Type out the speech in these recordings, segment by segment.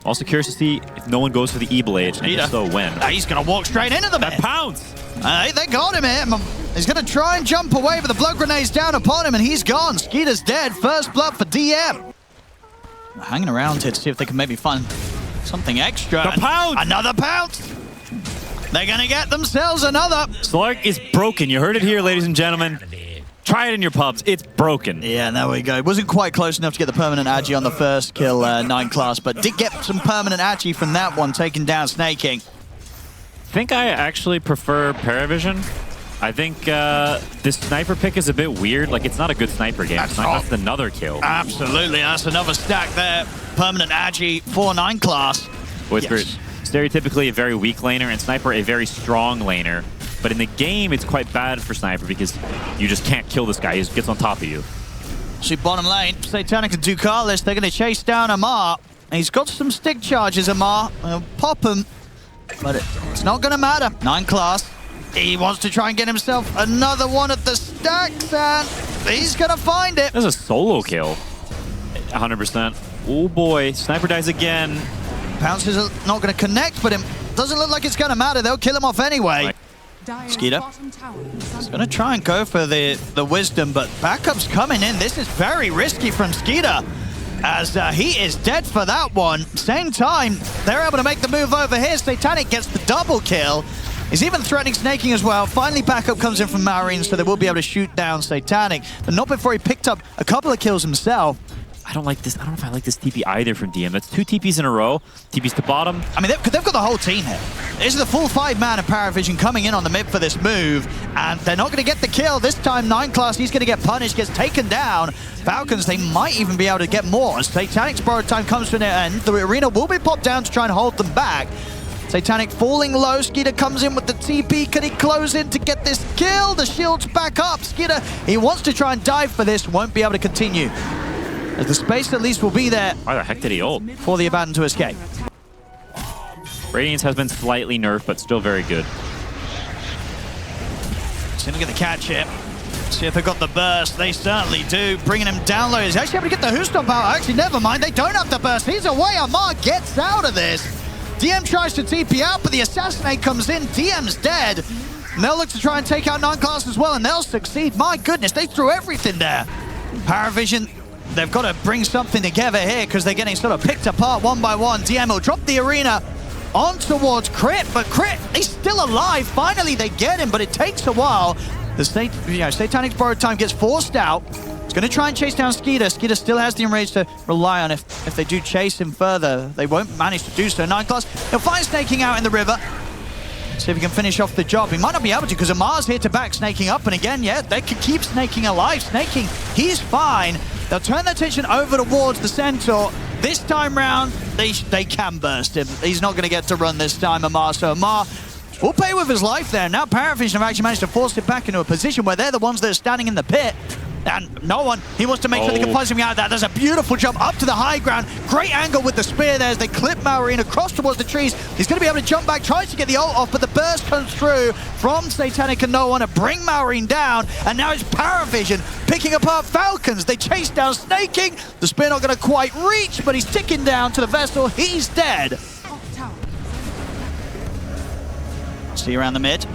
Also curious to see if no one goes for the E-Blade, and if so, when. He's going to walk straight into the That pounce! They got him here. He's going to try and jump away, but the blood grenade's down upon him, and he's gone. Skeeter's dead. First blood for DM. Hanging around here to see if they can maybe find something extra. The pounce! Another pounce! They're going to get themselves another. Slark is broken. You heard it here, ladies and gentlemen. Try it in your pubs. It's broken. Yeah, there we go. It wasn't quite close enough to get the permanent agi on the first kill, 9 class, but did get some permanent agi from that one, taking down Snaking. I think I actually prefer Parivision. I think this sniper pick is a bit weird. Like, it's not a good sniper game. That's another kill. Absolutely, that's another stack there. Permanent agi for 9 class. With stereotypically a very weak laner, and Sniper a very strong laner. But in the game, it's quite bad for Sniper because you just can't kill this guy. He just gets on top of you. See, bottom lane, Satanic and Ducalis, they're going to chase down Amar. He's got some stick charges, Amar. He'll pop him, but it's not going to matter. 9 class. He wants to try and get himself another one at the stacks, and he's going to find it. That's a solo kill. 100%. Oh boy, Sniper dies again. Pounces are not going to connect, but it doesn't look like it's going to matter. They'll kill him off anyway. Skeeter is going to try and go for the wisdom, but backup's coming in. This is very risky from Skeeter, as he is dead for that one. Same time, they're able to make the move over here. Satanic gets the double kill. He's even threatening Snaking as well. Finally, backup comes in from Marine, so they will be able to shoot down Satanic, but not before he picked up a couple of kills himself. I don't like this. I don't know if I like this TP either from DM. That's 2 TPs in a row. TPs to bottom. I mean, they've got the whole team here. This is the full 5-man of Parivision coming in on the mid for this move, and they're not going to get the kill. This time, 9 class, he's going to get punished, gets taken down. Falcons, they might even be able to get more. As Satanic's borrowed time comes to an end, the arena will be popped down to try and hold them back. Satanic falling low. Skeeter comes in with the TP. Can he close in to get this kill? The shield's back up. Skeeter, he wants to try and dive for this. Won't be able to continue, as the space at least will be there. Why the heck did he ult? For the Abaddon to escape. Radiance has been slightly nerfed, but still very good. He's going to get the catch here. See if they've got the burst. They certainly do. Bringing him down low. He's actually able to get the Who Stomp out. Actually, never mind. They don't have the burst. He's away. Amar gets out of this. DM tries to TP out, but the Assassinate comes in. DM's dead. And they'll look to try and take out 9 class as well, and they'll succeed. My goodness, they threw everything there. Parivision, they've got to bring something together here because they're getting sort of picked apart one by one. DM will drop the arena on towards Crit, but Crit, he's still alive. Finally, they get him, but it takes a while. The Satanic's borrowed time gets forced out. He's going to try and chase down Skeeter. Skeeter still has the enrage to rely on. If they do chase him further, they won't manage to do so. 9 class, he'll find Snaking out in the river. See if he can finish off the job. He might not be able to because Amar's here to back Snaking up. And again, yeah, they can keep Snaking alive. Snaking, he's fine. They'll turn their attention over towards the Centaur. This time round, they can burst him. He's not going to get to run this time, Amar. So Amar will pay with his life there. Now Parivision have actually managed to force it back into a position where they're the ones that are standing in the pit. And no one, he wants to make sure they can punch him out of that. There's a beautiful jump up to the high ground. Great angle with the spear there as they clip Maureen across towards the trees. He's going to be able to jump back, tries to get the ult off, but the burst comes through from Satanic and no one to bring Maureen down. And now it's Parivision picking apart Falcons. They chase down Snaking. The spear not going to quite reach, but he's ticking down to the vessel. He's dead. See around the mid.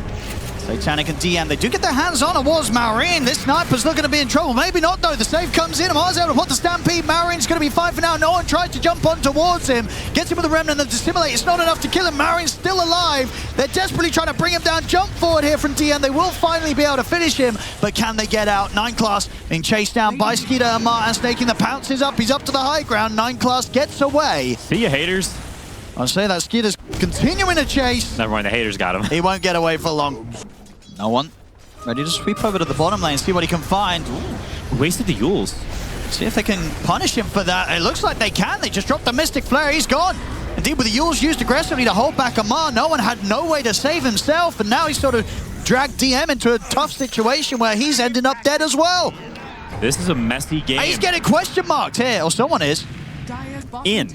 Satanic and DM, they do get their hands on towards Maureen. This sniper's looking to be in trouble. Maybe not, though. The save comes in. Amar's able to put the stampede. Maureen's going to be fine for now. No one tries to jump on towards him. Gets him with the remnant and the dissimulate. It's not enough to kill him. Maureen's still alive. They're desperately trying to bring him down. Jump forward here from DM. They will finally be able to finish him, but can they get out? 9 class being chased down by Skeeter. Amar and Snaking. The pounce is up. He's up to the high ground. 9 class gets away. See ya, haters. I'll say that Skeeter's continuing to chase. Never mind, the haters got him. He won't get away for long. No one. Ready to sweep over to the bottom lane, see what he can find. Ooh, wasted the Yules. See if they can punish him for that. It looks like they can. They just dropped the Mystic Flare. He's gone. Indeed, with the Yules used aggressively to hold back Amar, no one had no way to save himself, and now he's sort of dragged DM into a tough situation where he's ending up dead as well. This is a messy game. He's getting question marked here, or someone is. In.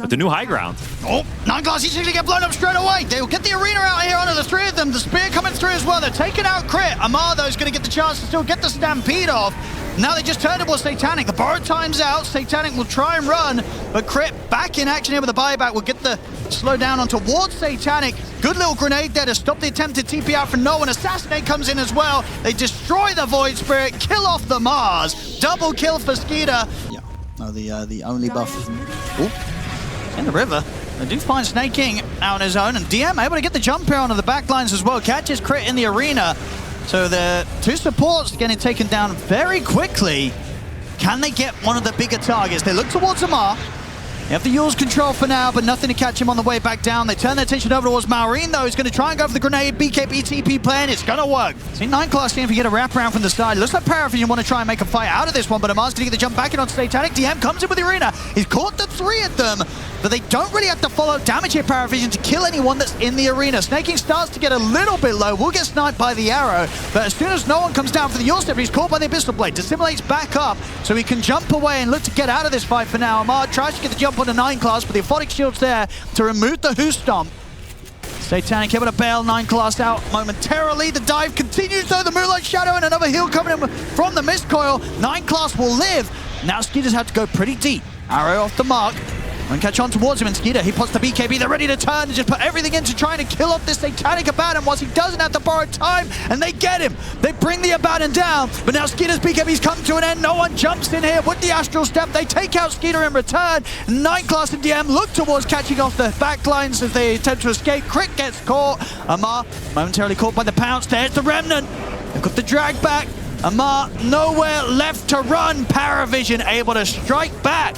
with the new high ground. Oh, Nightglass, he's going to get blown up straight away. They'll get the arena out here onto the three of them. The spear coming through as well. They're taking out Crit. Amar, though, is going to get the chance to still get the Stampede off. Now they just turn towards Satanic. The borrowed time's out. Satanic will try and run, but Crit back in action here with the buyback will get the slow down on towards Satanic. Good little grenade there to stop the attempted TP out from no one. Assassinate comes in as well. They destroy the Void Spirit, kill off the Mars. Double kill for Skeeter. Yeah, no, the only buff. Oh, in the river. They do find Snake King out on his own, and DM able to get the jump here onto the backlines as well. Catches Crit in the arena. So the two supports getting taken down very quickly. Can they get one of the bigger targets? They look towards Amar. They have the Yule's control for now, but nothing to catch him on the way back down. They turn their attention over towards Maureen, though. He's going to try and go for the grenade. BKB TP plan. It's going to work. See 9 class seeing if he get a wraparound from the side. Looks like Parivision want to try and make a fight out of this one, but Amar's going to get the jump back in on Satanic. DM comes in with the arena. He's caught the 3 of them, but they don't really have to follow damage here, Parivision, to kill anyone that's in the arena. Snaking starts to get a little bit low. Will get sniped by the arrow, but as soon as no one comes down for the Yule Step, he's caught by the Abyssal Blade. Dissimulates back up, so he can jump away and look to get out of this fight for now. Amar tries to get the jump on the 9 class, but the Aphotic Shield's there to remove the Who Stomp. Satanic able to bail 9 class out momentarily. The dive continues though. The Moonlight Shadow and another heal coming in from the Mist Coil. 9 class will live. Now Skeeter's had to go pretty deep. Arrow off the mark. And catch on towards him, and Skeeter, he puts the BKB. They're ready to turn and just put everything into trying to kill off this Satanic Abaddon whilst he doesn't have to borrow time, and they get him. They bring the Abaddon down, but now Skeeter's BKB's come to an end. No one jumps in here with the Astral Step. They take out Skeeter in return. 9 class and DM look towards catching off the backlines as they attempt to escape. Crit gets caught. Amar momentarily caught by the pounce. There's the Remnant. They've got the drag back. Amar nowhere left to run. Parivision able to strike back.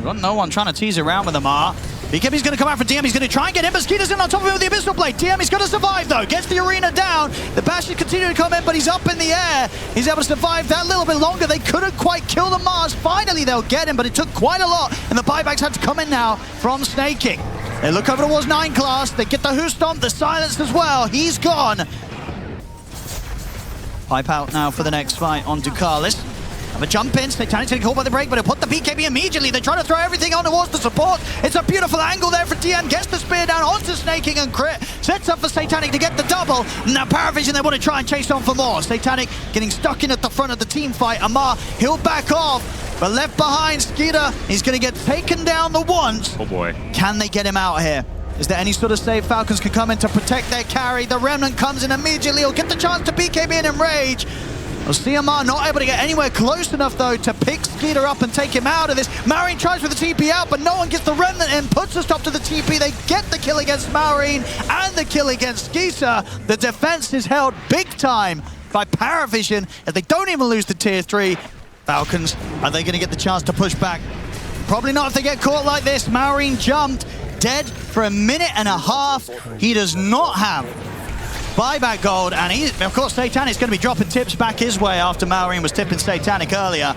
Got no one trying to tease around with Amar. BKB's going to come out for DM. He's going to try and get him, but Skeeter's in on top of him with the Abyssal Blade. DM, he's going to survive, though. Gets the arena down. The Bashes continue to come in, but he's up in the air. He's able to survive that little bit longer. They couldn't quite kill the Mars. Finally, they'll get him, but it took quite a lot, and the buybacks had to come in now from Snake King. They look over towards 9 class. They get the Who Stomp, the silence as well. He's gone. Pipe out now for the next fight on Ducalis. Have a jump in. Satanic's getting caught by the break, but he'll put the BKB immediately. They try to throw everything on towards the support. It's a beautiful angle there for DM. Gets the spear down onto Snake King and Crit. Sets up for Satanic to get the double. Now Parivision, they want to try and chase on for more. Satanic getting stuck in at the front of the team fight. Amar, he'll back off, but left behind Skeeter. He's going to get taken down the once. Oh boy. Can they get him out here? Is there any sort of save? Falcons can come in to protect their carry. The Remnant comes in immediately. He'll get the chance to BKB and enrage. Well, CMR not able to get anywhere close enough, though, to pick Skeeter up and take him out of this. Maureen tries with the TP out, but no one gets the Remnant in, puts a stop to the TP. They get the kill against Maureen and the kill against Skeeter. The defense is held big time by Parivision as they don't even lose the tier 3. Falcons, are they going to get the chance to push back? Probably not if they get caught like this. Maureen jumped, dead for a minute and a half. He does not have buyback gold, and he, of course, Satanic's going to be dropping tips back his way after Maureen was tipping Satanic earlier,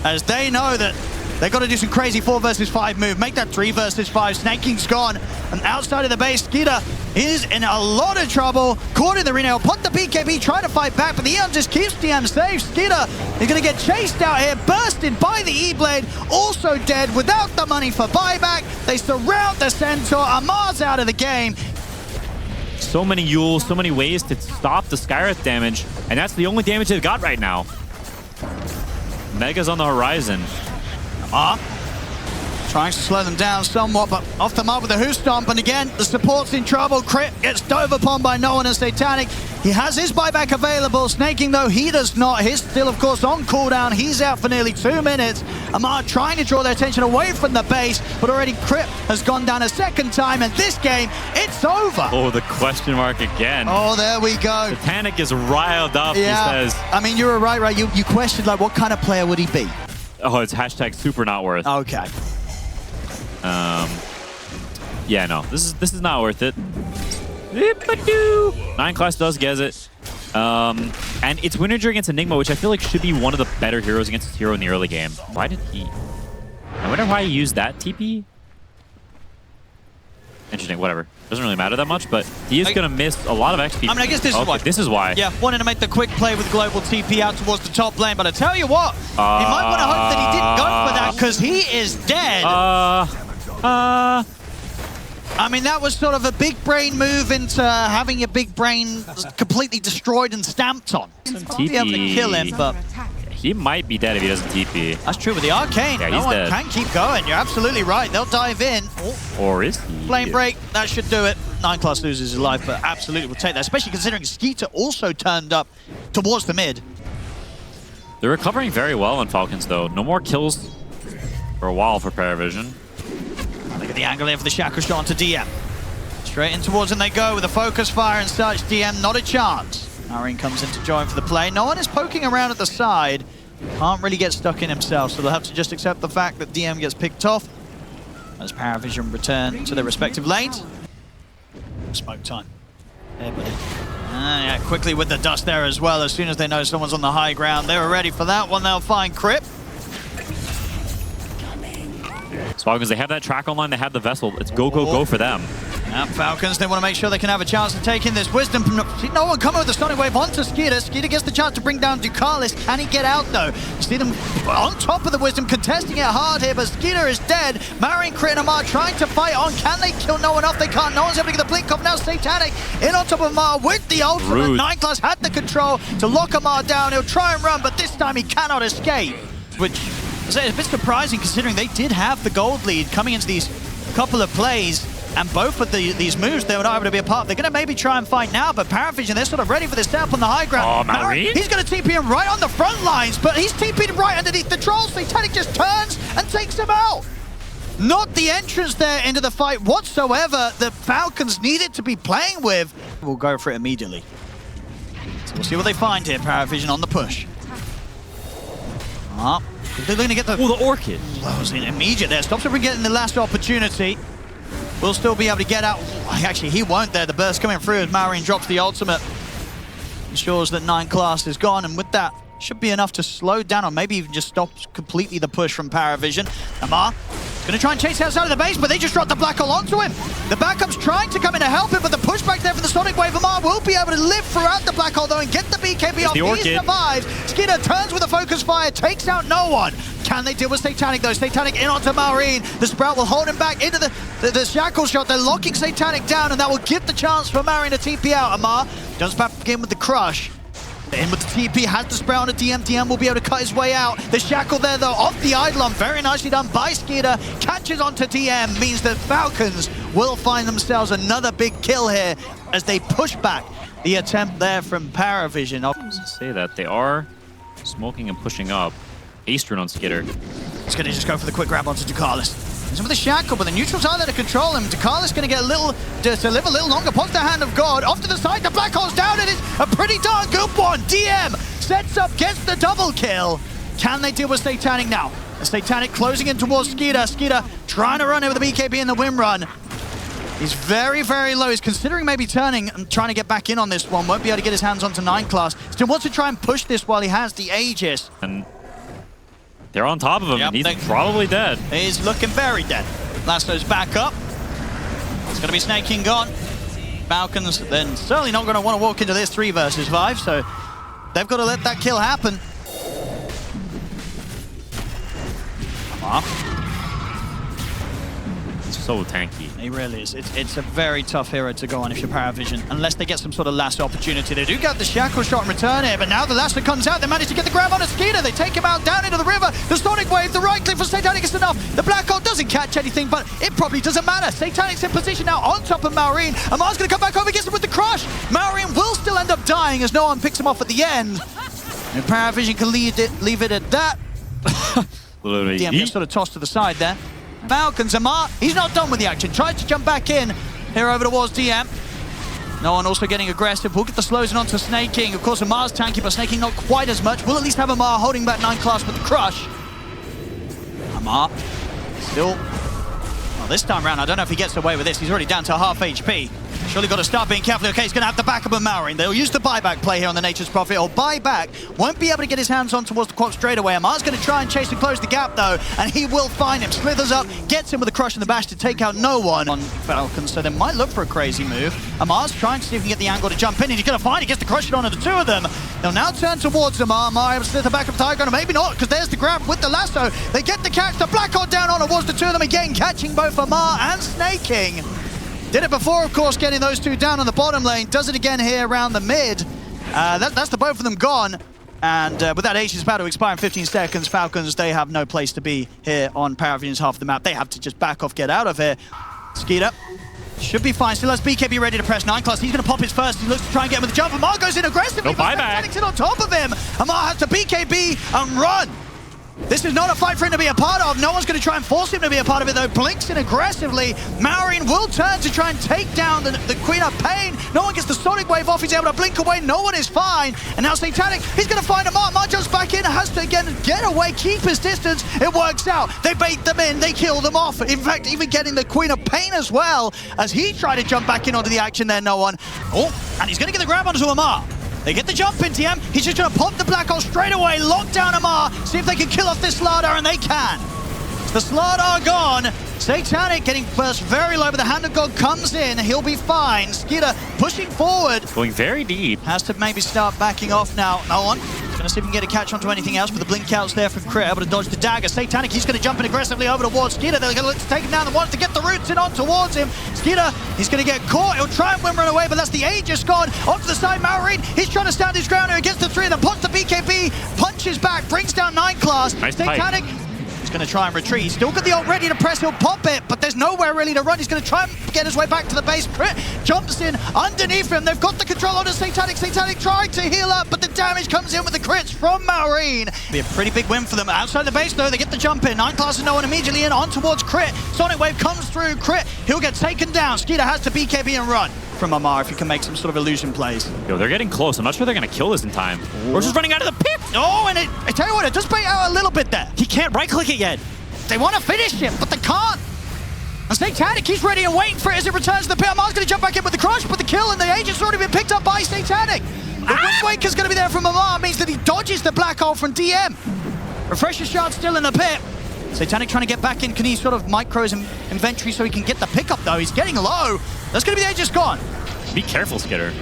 as they know that they've got to do some crazy 4 versus 5 move, make that 3 versus 5. Snake King's gone, and outside of the base, Skeeter is in a lot of trouble. Caught in the arena, he'll put the BKB, try to fight back, but the Eon just keeps DM safe. Skeeter is going to get chased out here, bursted by the E-Blade, also dead without the money for buyback. They surround the Centaur. Amar's out of the game. So many Yules, so many ways to stop the Skyreth damage, and that's the only damage they've got right now. Mega's on the horizon. Trying to slow them down somewhat, but off the mark with the Who Stomp, and again, the support's in trouble. Crit gets dove upon by no one as Satanic. He has his buyback available. Snaking, though, he does not. He's still, of course, on cooldown. He's out for nearly 2 minutes. Amar trying to draw their attention away from the base, but already Crit has gone down a second time, and this game, it's over. Oh, the question mark again. Oh, there we go. Satanic is riled up, yeah. He says. I mean, you're right. You questioned, like, what kind of player would he be? Oh, it's hashtag super not worth. Okay. Yeah, no, this is not worth it. 9 class does get it. And it's Winranger against Enigma, which I feel like should be one of the better heroes against this hero in the early game. Why did he... I wonder why he used that TP? Interesting, whatever. Doesn't really matter that much, but he is going to miss a lot of XP. I mean, I guess this is why. This is why. Yeah, wanted to make the quick play with global TP out towards the top lane, but I tell you what, he might want to hope that he didn't go for that because he is dead. I mean, that was sort of a big brain move into having your big brain completely destroyed and stamped on. Be able to kill him, but he might be dead if he doesn't TP. That's true with the arcane. Yeah, no he's one dead. can keep going. You're absolutely right. They'll dive in. Or is he? Flame break. That should do it. 9 class loses his life, but absolutely will take that, especially considering Skeeter also turned up towards the mid. They're recovering very well in Falcons, though. No more kills for a while for Parivision. Look at the angle here for the shackle shot onto DM. Straight in towards him they go with a focus fire and such. DM, not a chance. Marine comes in to join for the play. No one is poking around at the side. Can't really get stuck in himself, so they'll have to just accept the fact that DM gets picked off as Parivision return to their respective lanes. Smoke time. There, buddy. Yeah, quickly with the dust there as well. As soon as they know someone's on the high ground, they're ready for that one. They'll find Crip. Falcons, they have that track online, they have the vessel. It's go, go, go for them. Yeah, Falcons, they want to make sure they can have a chance to take in this Wisdom. See no one coming with the Sonic Wave onto Skeeter. Skeeter gets the chance to bring down Ducalis. Can he get out, though? You see them on top of the Wisdom, contesting it hard here, but Skeeter is dead. Marion, Crit, and Amar trying to fight on. Can they kill no one off? They can't. No one's able to get the blink off. Now Satanic in on top of Amar with the ultimate. Rude. 9 class had the control to lock Amar down. He'll try and run, but this time he cannot escape, which is a bit surprising considering they did have the gold lead coming into these couple of plays. And both of these moves they were not able to be a part of. They're going to maybe try and fight now, but Parivision, they're sort of ready for this step on the high ground. Oh, Marine? He's going to TP him right on the front lines, but he's TP'd right underneath the troll. Satanic just turns and takes him out. Not the entrance there into the fight whatsoever that Falcons needed to be playing with. We'll go for it immediately. So we'll see what they find here. Parivision on the push. They're going to get the... Oh, the Orchid. That was immediate there. Stops him from getting the last opportunity. Will still be able to get out. Actually, he won't there. The burst coming through as Marion drops the ultimate. Ensures that 9 class is gone, and with that, should be enough to slow down or maybe even just stop completely the push from Parivision. Amar going to try and chase outside of the base, but they just dropped the black hole onto him. The backup's trying to come in to help him, but the pushback there for the Sonic Wave. Amar will be able to live throughout the black hole, though, and get the BKB off. He survives. Skinner turns with a focus fire, takes out no one. Can they deal with Satanic, though? Satanic in onto Marine. The Sprout will hold him back into the shackle shot. They're locking Satanic down, and that will give the chance for Marine to TP out. Amar jumps back in with the crush. In with the TP, has the Sprout on a DM. DM will be able to cut his way out. The shackle there, though, off the Eidolon. Very nicely done by Skeeter. Catches onto DM, means that Falcons will find themselves another big kill here as they push back the attempt there from Parivision. I was to say that they are smoking and pushing up. Ace-rune on Skitter. He's going to just go for the quick grab onto Ducalis. He's with the shackle, but the neutrals are there to control him. Ducalis going to get a little, to live a little longer. Pops the hand of God. Off to the side, the black hole's down. It is a pretty darn good one. DM sets up, gets the double kill. Can they deal with Satanic now? The Satanic closing in towards Skeeter. Skeeter trying to run in with the BKB in the win run. He's very, very low. He's considering maybe turning and trying to get back in on this one. Won't be able to get his hands onto 9 class. Still wants to try and push this while he has the Aegis. And they're on top of him. Yep, He's probably dead. He's looking very dead. Lasso's back up. It's going to be Snake King gone. Falcons then certainly not going to want to walk into this 3 versus 5, so they've got to let that kill happen. Come on. So tanky. He really is. It's a very tough hero to go on if you're Parivision, unless they get some sort of lasso opportunity. They do get the shackle shot in return here, but now the lasso comes out. They manage to get the grab on a Skeeter. They take him out down into the river. The Sonic Wave, the right click for Satanic is enough. The black hole doesn't catch anything, but it probably doesn't matter. Satanic's in position now on top of Marine. Amar's going to come back over, gets him with the crush. Marine will still end up dying as no one picks him off at the end. And Parivision can leave it at that. DM gets sort of tossed to the side there. Falcons, Amar, he's not done with the action. Tries to jump back in. Here over towards DM. No one also getting aggressive. We'll get the slows in onto Snake King. Of course, Amar's tanky, but Snake King not quite as much. We'll at least have Amar holding back 9 class with the crush. Amar still... Well, this time around, I don't know if he gets away with this. He's already down to half HP. Surely got to start being careful. Okay, he's going to have the backup of Maurin. They'll use the buyback play here on the Nature's Prophet. Or buyback. Won't be able to get his hands on towards the Quap straight away. Amar's going to try and chase and close the gap, though. And he will find him. Slithers up, gets him with a crush and the bash to take out no one on Falcons. So they might look for a crazy move. Amar's trying to see if he can get the angle to jump in. And he's going to find it. He gets the crush it onto the two of them. They'll now turn towards Amar. Amar able to slither back up Tiger. Or maybe not, because there's the grab with the lasso. They get the catch. The Black Hole down on towards the two of them again, catching both Amar and Snaking. Did it before, of course, getting those two down on the bottom lane. Does it again here around the mid. That's the both of them gone. And with that Aegis about to expire in 15 seconds, Falcons, they have no place to be here on Parivision's half of the map. They have to just back off, get out of here. Skeeter should be fine. Still has BKB ready to press 9class. He's going to pop his first. He looks to try and get him with the jump. Amar goes in aggressively. No buyback. Titanic's in on top of him. Amar has to BKB and run. This is not a fight for him to be a part of. No one's going to try and force him to be a part of it, though. Blinks in aggressively. Maurin will turn to try and take down the Queen of Pain. No one gets the Sonic Wave off. He's able to blink away. No one is fine. And now Satanic, he's going to find Amar. Amar jumps back in. Has to, again, get away, keep his distance. It works out. They bait them in. They kill them off. In fact, even getting the Queen of Pain as well, as he tried to jump back in onto the action there. No one. Oh, and he's going to get the grab onto Amar. They get the jump in, TM. He's just going to pop the Black Hole straight away, lock down Amar, see if they can kill off this Slardar, and they can. The Slardar gone. Satanic getting burst very low, but the Hand of God comes in. He'll be fine. Skeeter pushing forward. Going very deep. Has to maybe start backing off now. No one. Going to see if he can get a catch onto anything else, but the blink outs there from Crit, able to dodge the dagger. Satanic, he's going to jump in aggressively over towards Skeeter. They're going to look to take him down. They want to get the roots in on towards him. Skeeter, he's going to get caught. He'll try and run away, but that's the Aegis gone. Onto the side, Maurin. He's trying to stand his ground here against the three of them. Puts the BKB, punches back, brings down 9class. Nice Satanic. Fight. He's going to try and retreat. He's still got the ult ready to press. He'll pop it, but there's nowhere really to run. He's going to try and get his way back to the base. Crit jumps in underneath him. They've got the control on the Satanic. Satanic trying to heal up, but the damage comes in with the crits from Maurin. Be a pretty big win for them. Outside the base, though, they get the jump in. 9class and no one immediately in on towards Crit. Sonic Wave comes through. Crit, he'll get taken down. Skeeter has to BKB and run from Amar if he can make some sort of illusion plays. Yo, they're getting close. I'm not sure they're going to kill this in time. We're just running out of the pit. Oh, and I tell you what, it does bait out a little bit there. He can't right-click it yet. They want to finish him, but they can't. And Satanic, he's ready and waiting for it as it returns to the pit. Amar's going to jump back in with the crush, but the kill and the Agent's already been picked up by Satanic. The Wind Waker's going to be there from Amar, means that he dodges the Black Hole from DM. Refresher Shard still in the pit. Satanic trying to get back in. Can he sort of micro his inventory so he can get the pickup, though? He's getting low. That's going to be the Aegis gone. Be careful, Skitter.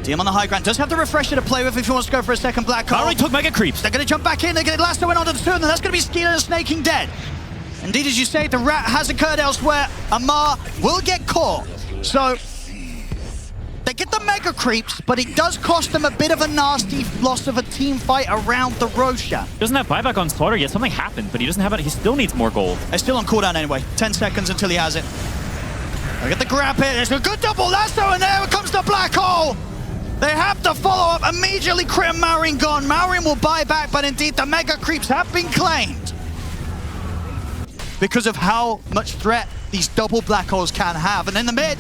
DM on the high ground. Does have the Refresher to play with if he wants to go for a second Black Hole. Already took Mega Creeps. They're going to jump back in. They're going to lasso in onto the two of them. That's going to be Skeeter and Snaking dead. Indeed, as you say, the rat has occurred elsewhere. Amar will get caught. So, they get the Mega Creeps, but it does cost them a bit of a nasty loss of a team fight around the Roshan. He doesn't have buyback on Slaughter yet. Something happened, but he doesn't have it. He still needs more gold. They're still on cooldown anyway. 10 seconds until he has it. They get the grab here. There's a good double lasso, and there comes the Black Hole. They have to follow up. Immediately, Crit and Maurin gone. Maurin will buy back, but indeed, the Mega Creeps have been claimed because of how much threat these double Black Holes can have. And in the mid,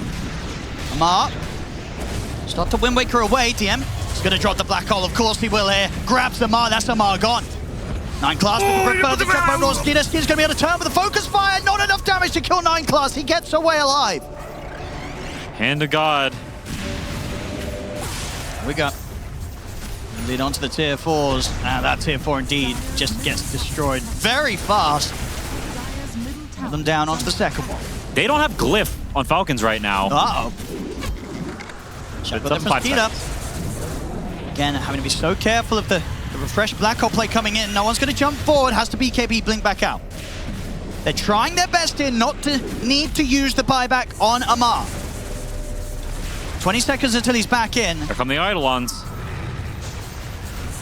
Amar start to Wind Waker away. DM is going to drop the Black Hole. Of course he will here. Grabs Amar. That's Amar gone. 9class with the jump over to Skeeter. Skeeter's going to be able to turn with the focus fire. Not enough damage to kill 9class. He gets away alive. Hand of God. We go. Lead on to the tier 4s. And that tier 4 indeed just gets destroyed very fast. Put them down onto the second one. They don't have Glyph on Falcons right now. Uh-oh. Check with them from Skeeter. Again, having to be so careful of the refreshed Black Hole play coming in. No one's going to jump forward. Has to BKB blink back out. They're trying their best here not to need to use the buyback on Amar. 20 seconds until he's back in. Here come the Eidolons.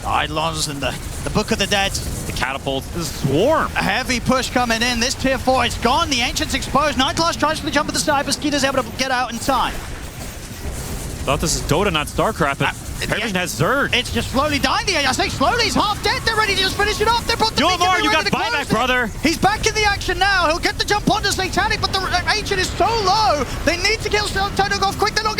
The Eidolons and the Book of the Dead. The catapults. This is Swarm. A heavy push coming in. This tier 4, it's gone. The Ancient's exposed. 9class tries for the jump at the side, but Skeeter's able to get out in time. Thought this is Dota, not StarCraft, but Parivision has Zerg. It's just slowly dying. I say slowly, he's half dead. They're ready to just finish it off. They brought the Amar, you got buyback, brother. He's back in the action now. He'll get the jump onto Satanic, but the Ancient is so low. They need to kill Satanic off quick. They're not